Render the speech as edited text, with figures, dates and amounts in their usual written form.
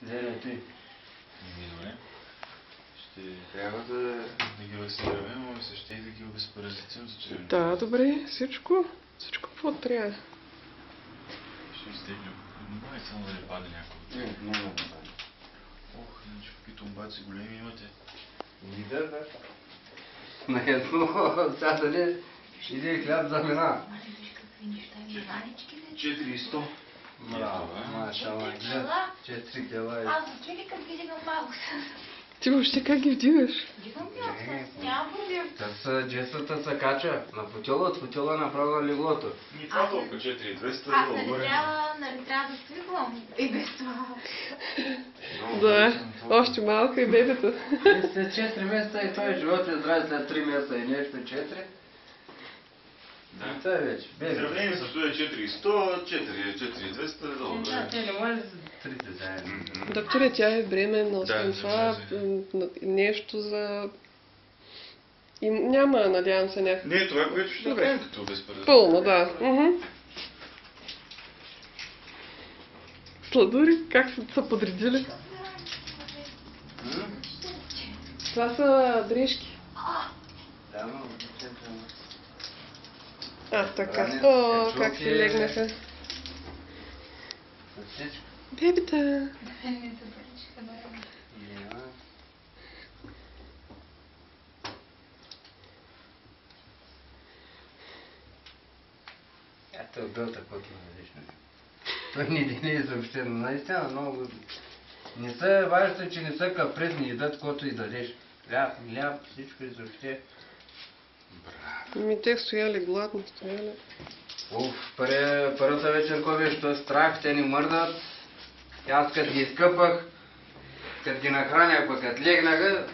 Леле, ти. Добре. Ще трябва да ги възстановим, но се ще и да ги обезпаразитим за червено. Да, добре, всичко какво трябва. Ще изтеглим. Внимай само да не паде някой. Няма да паде. Ох, иначе какви тумбаци големи имате. Да, бе. На едно, сега дали иде хляб за мина. Виж какви неща и манички вече. 400. Браво, машала, гледа. 4 кила и... Аз чули как ги дигам малко. Ти въобще как ги вдигаш? Дигам малко, няма проблем. Джесата се кача на футила, от футила направо на леглото. И това толкова 4200 Аз долу. нали трябва да свиквам. И без това. Да, още малка и бебето. След 4 месеца и той живот е здраве, след 3 месеца и нещо 4. Да. Това е вече. В сравнение с това 4100, 4200 долу. Да, те не може трите заедно. Докторе, тя е бременна, освен Да, това нещо за... И няма, надявам се, някакво... Не, това, което ще Добре. направим като безпаразитим. Пълно, да. Сладури, как са подредили? Това са дрежки. Да, но... Така. О, как си легнаха. Всичко. Бебета. Не се приличиха да работа. Няма. Той е бил такова различно. Той не е съобщено. Наистина много... Не са важно, че не са капризни, едат каквото и дадеш. Хляб, всичко и въобще. Те стояли гладно, стояли. Първата вечер, кой беше, той страх, те ни мърдат. Аз като ги изкъпах, като ги нахранях, пък като легнаха,